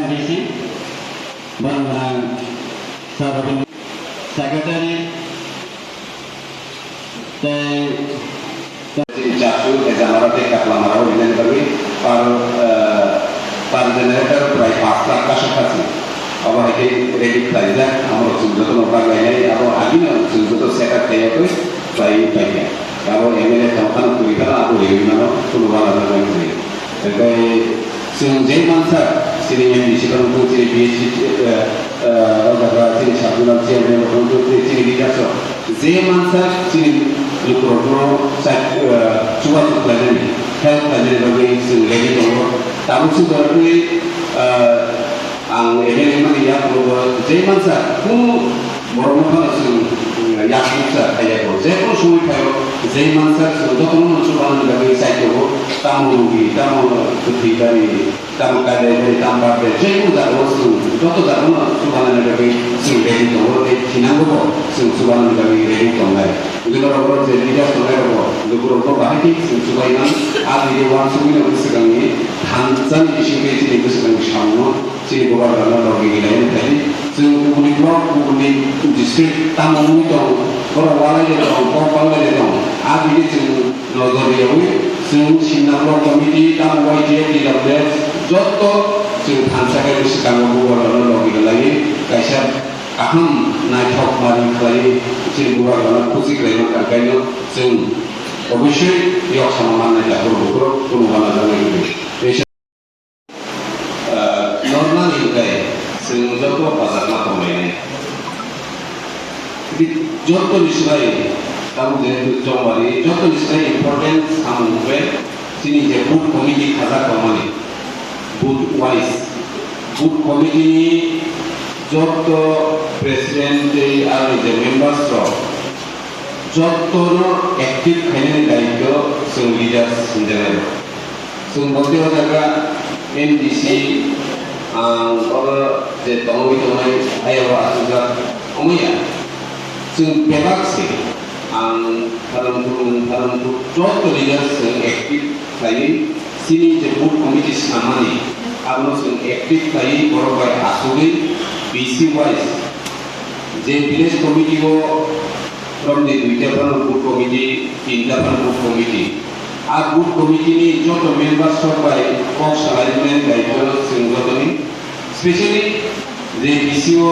MDC, barang-barang sahabat sekretari, jatuh exam tek lamar ini tapi par generator প্রায় 5 লাখ কাছাকাছি আবার এটি রেডি প্রাইজা আমরা যত নৌকা গাইলে আরো আগে না যত সেটআপ দেয় তো প্রায় পাইয়া কারণ এমএলএ তখন করি তারা আরো বিভিন্ন কোনো আলাদা করে তাই যে মানসা সিনি এমডিসি কোন কোচিং বিএসসি ওটা তিনি সাবুনা চেয়ারম্যান কোন কোচিং তিনি লিডারস যে মানসা তিনি লুকরো চুয়া প্ল্যানিং হেলথ প্ল্যানিং বলে রেডি করব তার সুদরই आं एमएलए माने या बुङो जे मानसा कुनु बरमफा या कुसा थायाखौ जेखौ समय थायो जे मानसा जतन मानसु बानायनो थाखाय साइटखौ तामुलुगि तामु थैगारि तामु काले तामबा जेखौ जागौ जत जागौ सुबानायनो थाखाय जों रेडि दङ बे थिनांगौ जों सुबानायनो थाखाय रेडि दंलाय गुजरातआव जे लिडार दंलाय दङ गुजरातआव बाहायथि जों सुबायना आदिनि वानसुमिनो गोसोगांनि थानजान इसिंनि जे गोसोगांनि सावनो Sini bukan karena lagi lain tadi, sungguh blok, sungguh distrik tamu itu, orang walai itu, orang panggai itu, abi itu nozor dia ui, sungguh sinar blok komiti tamu wajib di dalam joto, sungguh hansakan itu sekarang bukan karena lagi lain, kaisa aham naik hok mari lagi, sini bukan karena kusik lain makan kaino, sungguh obisui yok sama mana jah buru bukan ada lagi. Normal juga ya, sehingga tu pasar mata ini. Jadi jodoh disebut, kamu jadi jomari, jodoh disebut important kamu buat. Sini je boot committee khazar kamani, boot wise, boot committee jodoh president ada je members roh, jodoh active kene daito sung leaders sendiri. Sung bukti jaga MDC orang je tahu itu mai ayah juga umumnya sing bebas sih dalam contoh leader sing aktif lagi sini je board committee samani kalau sing aktif lagi orang baik asuli BC wise je village committee ko from the Vidyapan board committee Indapan board committee R booth committee নি যত member সবাই Cox সালাইমেন্ট দায়িত্ব সিংগতনি specially যে বিসিও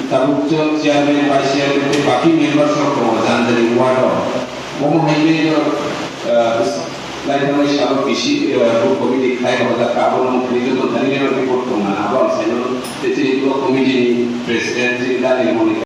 তাবুক chairman vice chairman বাকি member সব জানদারি ওয়ার্ড মম হাইবে লাইফাই সাব বিসি বুথ কমিটি খাই হদা কাবল নিজে তো ধারিলে রিপোর্ট করনা আবার সাইনো তেতে কমিটি প্রেসিডেন্ট জি দালি মনিকা